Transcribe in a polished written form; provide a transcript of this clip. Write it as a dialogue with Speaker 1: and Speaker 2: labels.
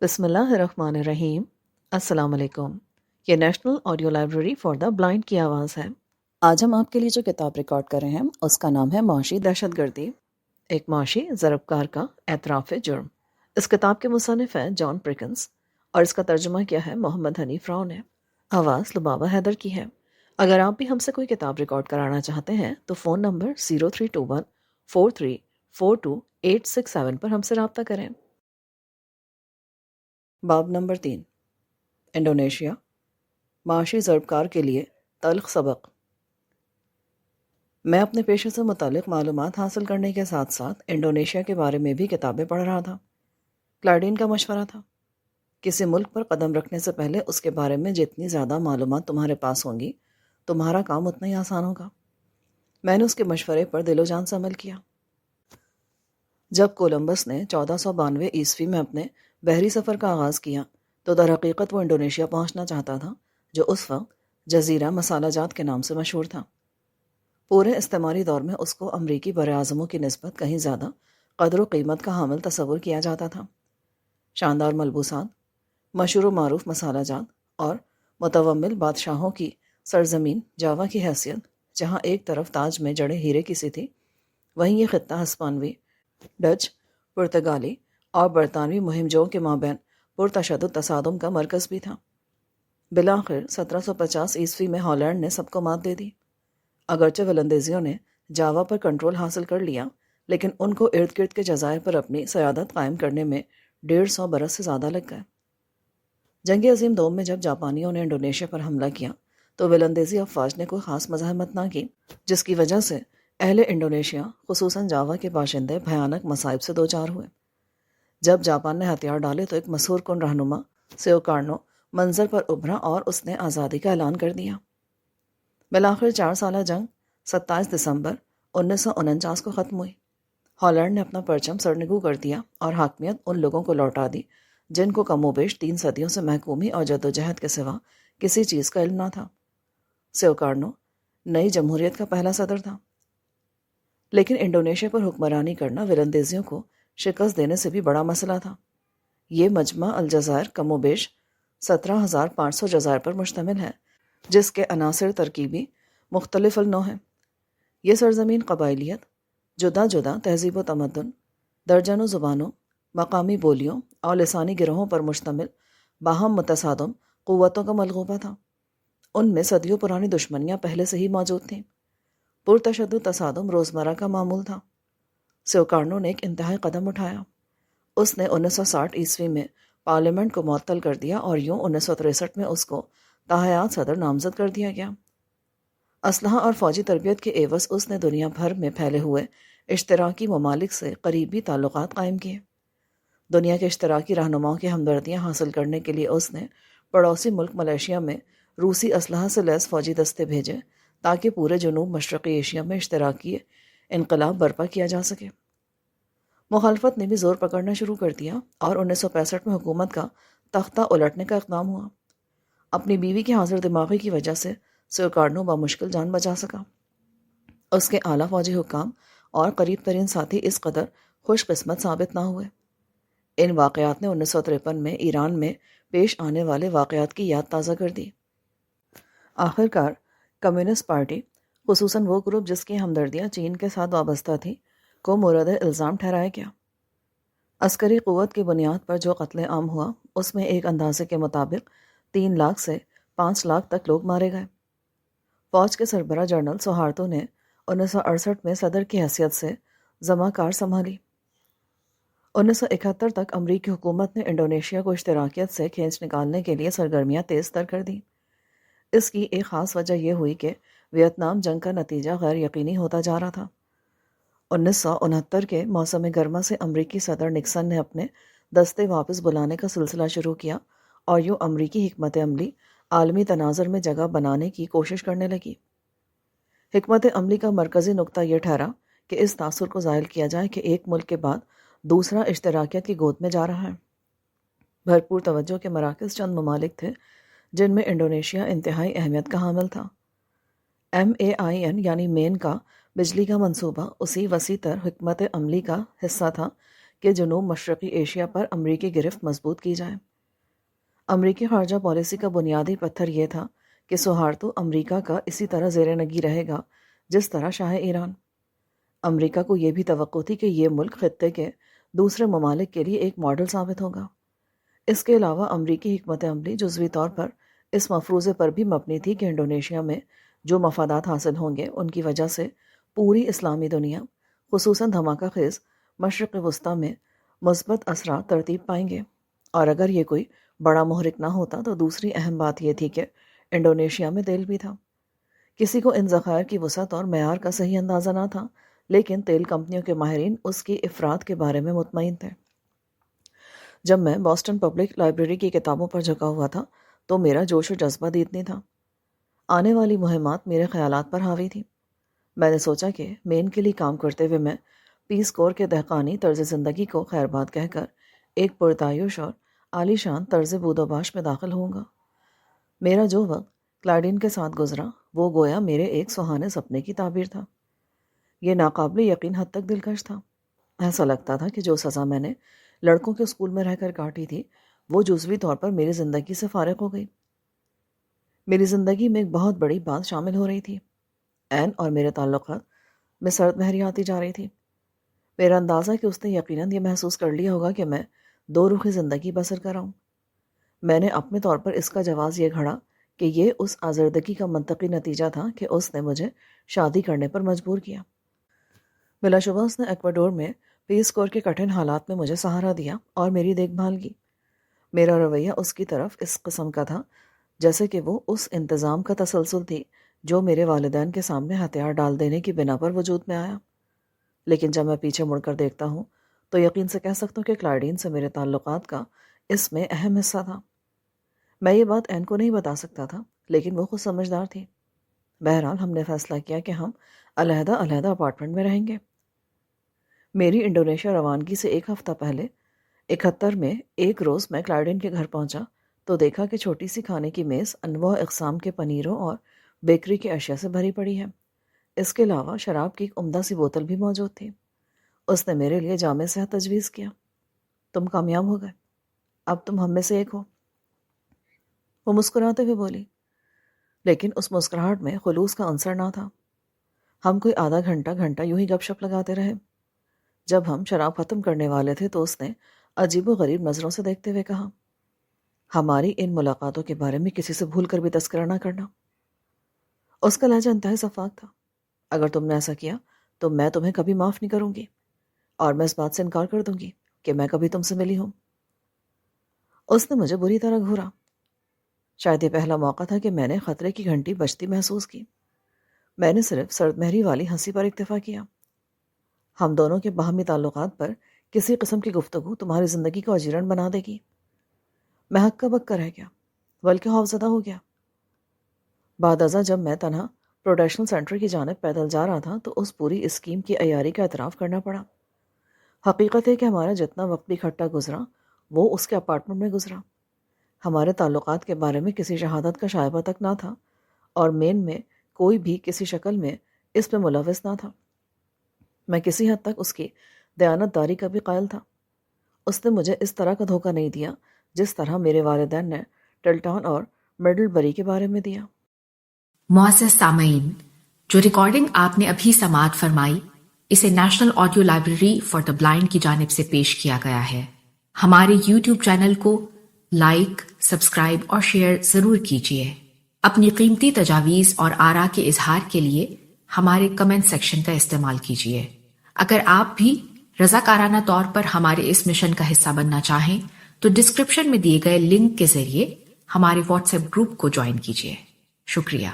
Speaker 1: بسم اللہ الرحمن الرحیم۔ السلام علیکم۔ یہ national audio library for the blind کی آواز ہے۔ آج ہم آپ کے لیے جو کتاب ریکارڈ کر رہے ہیں اس کا نام ہے معاشی دہشت گردی، ایک معاشی ضربکار کا اعتراف جرم۔ اس کتاب کے مصنف ہیں جان پرکنس اور اس کا ترجمہ کیا ہے محمد حنیف راؤ نے۔ آواز لبابہ حیدر کی ہے۔ اگر آپ بھی ہم سے کوئی کتاب ریکارڈ کرانا چاہتے ہیں تو فون نمبر 0321434286 پر ہم سے رابطہ کریں۔ باب نمبر 3، انڈونیشیا، معاشی ضربکار کے لیے تلخ سبق۔ میں اپنے پیشے سے متعلق معلومات حاصل کرنے کے ساتھ ساتھ انڈونیشیا کے بارے میں بھی کتابیں پڑھ رہا تھا۔ کلارڈین کا مشورہ تھا، کسی ملک پر قدم رکھنے سے پہلے اس کے بارے میں جتنی زیادہ معلومات تمہارے پاس ہوں گی تمہارا کام اتنا ہی آسان ہوگا۔ میں نے اس کے مشورے پر دل و جان سے عمل کیا۔ جب کولمبس نے 1492 عیسوی میں اپنے بحری سفر کا آغاز کیا تو در حقیقت وہ انڈونیشیا پہنچنا چاہتا تھا، جو اس وقت جزیرہ مسالہ جات کے نام سے مشہور تھا۔ پورے استعماری دور میں اس کو امریکی براعظموں کی نسبت کہیں زیادہ قدر و قیمت کا حامل تصور کیا جاتا تھا۔ شاندار ملبوسات، مشہور و معروف مسالہ جات اور متومل بادشاہوں کی سرزمین جاوا کی حیثیت جہاں ایک طرف تاج میں جڑے ہیرے کی سی تھی، وہیں یہ خطہ ہسپانوی، ڈچ، پرتگالی اور برطانوی مہم جوؤں کے مابین پرتشدد تصادم کا مرکز بھی تھا۔ بالآخر 1750 عیسوی میں ہالینڈ نے سب کو مات دے دی۔ اگرچہ ولندیزیوں نے جاوا پر کنٹرول حاصل کر لیا، لیکن ان کو ارد گرد کے جزائر پر اپنی سیادت قائم کرنے میں 150 برس سے زیادہ لگ گئے۔ جنگ عظیم دوم میں جب جاپانیوں نے انڈونیشیا پر حملہ کیا تو ولندیزی افواج نے کوئی خاص مزاحمت نہ کی، جس کی وجہ سے اہل انڈونیشیا خصوصاً جاوا کے باشندے بھیانک مصائب سے دوچار ہوئے۔ جب جاپان نے ہتھیار ڈالے تو ایک مسحور کن رہنما سیوکارنو منظر پر ابھرا اور اس نے آزادی کا اعلان کر دیا۔ بالآخر 4 سالہ جنگ 27 دسمبر 1949 کو ختم ہوئی۔ ہالینڈ نے اپنا پرچم سرنگو کر دیا اور حاکمیت ان لوگوں کو لوٹا دی جن کو کم و بیش 3 صدیوں سے محکومی اور جدوجہد کے سوا کسی چیز کا علم نہ تھا۔ سیوکارنو نئی جمہوریت کا پہلا صدر تھا، لیکن انڈونیشیا پر حکمرانی کرنا ولندیزیوں کو شکست دینے سے بھی بڑا مسئلہ تھا۔ یہ مجمع الجزائر کم و بیش 17,500 جزائر پر مشتمل ہے، جس کے عناصر ترکیبی مختلف النوع ہیں۔ یہ سرزمین قبائلیت، جدا جدا تہذیب و تمدن، درجنوں زبانوں، مقامی بولیوں اور لسانی گروہوں پر مشتمل باہم متصادم قوتوں کا ملغوبہ تھا۔ ان میں صدیوں پرانی دشمنیاں پہلے سے ہی موجود تھیں۔ پرتشدد تصادم روزمرہ کا معمول تھا۔ سیوکارنو نے ایک انتہائی قدم اٹھایا۔ اس نے 1960 عیسوی میں پارلیمنٹ کو معطل کر دیا اور یوں 1963 میں اس کو تاحیات صدر نامزد کر دیا گیا۔ اسلحہ اور فوجی تربیت کے عوض اس نے دنیا بھر میں پھیلے ہوئے اشتراکی ممالک سے قریبی تعلقات قائم کیے۔ دنیا کے اشتراکی رہنماؤں کی ہمدردیاں حاصل کرنے کے لیے اس نے پڑوسی ملک ملیشیا میں روسی اسلحہ سے لیس فوجی دستے بھیجے تاکہ پورے جنوب مشرقی ایشیا میں اشتراکی انقلاب برپا کیا جا سکے۔ مخالفت نے بھی زور پکڑنا شروع کر دیا اور 1965 میں حکومت کا تختہ الٹنے کا اقدام ہوا۔ اپنی بیوی کی حاضر دماغی کی وجہ سے سیوکارنو بمشکل جان بچا سکا۔ اس کے اعلیٰ فوجی حکام اور قریب ترین ساتھی اس قدر خوش قسمت ثابت نہ ہوئے۔ ان واقعات نے 1953 میں ایران میں پیش آنے والے واقعات کی یاد تازہ کر دی۔ آخرکار کمیونسٹ پارٹی، خصوصاً وہ گروپ جس کی ہمدردیاں چین کے ساتھ وابستہ تھی، کو مورد الزام ٹھہرایا گیا۔ عسکری قوت کی بنیاد پر جو قتل عام ہوا اس میں ایک اندازے کے مطابق 3 لاکھ سے 5 لاکھ تک لوگ مارے گئے۔ فوج کے سربراہ جنرل سوہارتو نے 1968 میں صدر کی حیثیت سے ضمہ کار سنبھالی۔ 1971 تک امریکی حکومت نے انڈونیشیا کو اشتراکیت سے کھینچ نکالنے کے لیے سرگرمیاں تیز تر کر دیں۔ اس کی ایک خاص وجہ یہ ہوئی کہ ویتنام جنگ کا نتیجہ غیر یقینی ہوتا جا رہا تھا۔ 1969 کے موسم گرما سے امریکی صدر نکسن نے اپنے دستے واپس بلانے کا سلسلہ شروع کیا اور یوں امریکی حکمت عملی عالمی تناظر میں جگہ بنانے کی کوشش کرنے لگی۔ حکمت عملی کا مرکزی نقطہ یہ ٹھہرا کہ اس تاثر کو زائل کیا جائے کہ ایک ملک کے بعد دوسرا اشتراکیت کی گود میں جا رہا ہے۔ بھرپور توجہ کے مراکز چند ممالک تھے جن میں انڈونیشیا انتہائی اہمیت کا حامل تھا۔ MAIN یعنی مین کا بجلی کا منصوبہ اسی وسیع تر حکمت عملی کا حصہ تھا کہ جنوب مشرقی ایشیا پر امریکی گرفت مضبوط کی جائے۔ امریکی خارجہ پالیسی کا بنیادی پتھر یہ تھا کہ سہارتو امریکہ کا اسی طرح زیر نگی رہے گا جس طرح شاہ ایران۔ امریکہ کو یہ بھی توقع تھی کہ یہ ملک خطے کے دوسرے ممالک کے لیے ایک ماڈل ثابت ہوگا۔ اس کے علاوہ امریکی حکمت عملی جزوی طور پر اس مفروضے پر بھی مبنی تھی کہ انڈونیشیا میں جو مفادات حاصل ہوں گے ان کی وجہ سے پوری اسلامی دنیا خصوصاً دھماکہ خیز مشرق وسطیٰ میں مثبت اثرات ترتیب پائیں گے۔ اور اگر یہ کوئی بڑا محرک نہ ہوتا تو دوسری اہم بات یہ تھی کہ انڈونیشیا میں تیل بھی تھا۔ کسی کو ان ذخائر کی وسعت اور معیار کا صحیح اندازہ نہ تھا، لیکن تیل کمپنیوں کے ماہرین اس کی افراد کے بارے میں مطمئن تھے۔ جب میں بوسٹن پبلک لائبریری کی کتابوں پر جھکا ہوا تھا تو میرا جوش و جذبہ دیدنی تھا۔ آنے والی مہمات میرے خیالات پر حاوی تھی۔ میں نے سوچا کہ مین کے لیے کام کرتے ہوئے میں پیس کور کے دہقانی طرز زندگی کو خیر باد کہہ کر ایک پرتعیش اور عالی شان طرز بود و باش میں داخل ہوں گا۔ میرا جو وقت کلارڈین کے ساتھ گزرا وہ گویا میرے ایک سہانے سپنے کی تعبیر تھا۔ یہ ناقابل یقین حد تک دلکش تھا۔ ایسا لگتا تھا کہ جو سزا میں نے لڑکوں کے اسکول میں رہ کر کاٹی تھی وہ جزوی طور پر میری زندگی سے فارغ ہو گئی۔ میری زندگی میں ایک بہت بڑی بات شامل ہو رہی تھی۔ این اور میرے تعلقات میں سرد مہری آتی جا رہی تھی۔ میرا اندازہ کہ اس نے یقیناً یہ محسوس کر لیا ہوگا کہ میں دو رخی زندگی بسر کر رہا ہوں۔ میں نے اپنے طور پر اس کا جواز یہ گھڑا کہ یہ اس آزردگی کا منطقی نتیجہ تھا کہ اس نے مجھے شادی کرنے پر مجبور کیا۔ بلا شبہ اس نے ایکواڈور میں پیس کور کے کٹھن حالات میں مجھے سہارا دیا اور میری دیکھ بھال کی۔ میرا رویہ اس کی طرف اس قسم کا تھا جیسے کہ وہ اس انتظام کا تسلسل تھی جو میرے والدین کے سامنے ہتھیار ڈال دینے کی بنا پر وجود میں آیا۔ لیکن جب میں پیچھے مڑ کر دیکھتا ہوں تو یقین سے کہہ سکتا ہوں کہ کلارڈین سے میرے تعلقات کا اس میں اہم حصہ تھا۔ میں یہ بات این کو نہیں بتا سکتا تھا لیکن وہ خود سمجھدار تھی۔ بہرحال ہم نے فیصلہ کیا کہ ہم علیحدہ علیحدہ اپارٹمنٹ میں رہیں گے۔ میری انڈونیشیا روانگی سے ایک ہفتہ پہلے 71 میں ایک روز میں کلارڈین کے گھر پہنچا تو دیکھا کہ چھوٹی سی کھانے کی میز انواع اقسام کے پنیروں اور بیکری کی اشیاء سے بھری پڑی ہے۔ اس کے علاوہ شراب کی ایک عمدہ سی بوتل بھی موجود تھی۔ اس نے میرے لیے جامع صحت تجویز کیا۔ تم کامیاب ہو گئے، اب تم ہم میں سے ایک ہو، وہ مسکراتے ہوئے بولی۔ لیکن اس مسکراہٹ میں خلوص کا عنصر نہ تھا۔ ہم کوئی آدھا گھنٹہ یوں ہی گپ شپ لگاتے رہے۔ جب ہم شراب ختم کرنے والے تھے تو اس نے عجیب و غریب نظروں سے دیکھتے ہوئے کہا، ہماری ان ملاقاتوں کے بارے میں کسی سے بھول کر بھی تذکرہ نہ کرنا۔ اس کا لہجہ انتہائی شفاف تھا۔ اگر تم نے ایسا کیا تو میں تمہیں کبھی معاف نہیں کروں گی اور میں اس بات سے انکار کر دوں گی کہ میں کبھی تم سے ملی ہوں۔ اس نے مجھے بری طرح گھورا۔ شاید یہ پہلا موقع تھا کہ میں نے خطرے کی گھنٹی بجتی محسوس کی۔ میں نے صرف سرد مہری والی ہنسی پر اکتفا کیا۔ ہم دونوں کے باہمی تعلقات پر کسی قسم کی گفتگو تمہاری زندگی کو اجیرن بنا دے گی۔ میں ہکا بکا رہ گیا بلکہ خوفزدہ ہو گیا۔ بعد ازاں جب میں تنہا پروڈکشنل سینٹر کی جانب پیدل جا رہا تھا تو اس پوری اسکیم کی عیاری کا اعتراف کرنا پڑا۔ حقیقت ہے کہ ہمارا جتنا وقت بھی اکٹھا گزرا وہ اس کے اپارٹمنٹ میں گزرا۔ ہمارے تعلقات کے بارے میں کسی شہادت کا شائبہ تک نہ تھا اور مین میں کوئی بھی کسی شکل میں اس میں ملوث نہ تھا۔ میں کسی حد تک اس کی دیانت داری کا بھی قائل تھا۔ اس نے مجھے اس طرح کا دھوکہ نہیں دیا جس طرح میرے والدین نے ٹلٹان اور مڈل بری کے بارے میں دیا۔
Speaker 2: معزز سامعین، جو ریکارڈنگ آپ نے ابھی سماعت فرمائی اسے national audio library for the blind کی جانب سے پیش کیا گیا ہے۔ ہمارے یوٹیوب چینل کو لائک، سبسکرائب اور شیئر ضرور کیجیے۔ اپنی قیمتی تجاویز اور آراء کے اظہار کے لیے ہمارے کمنٹ سیکشن کا استعمال کیجیے۔ اگر آپ بھی رضاکارانہ طور پر ہمارے اس مشن کا حصہ بننا چاہیں تو ڈسکرپشن میں دیے گئے لنک کے ذریعے ہمارے واٹس ایپ گروپ کو جوائن کیجیے۔ شکریہ۔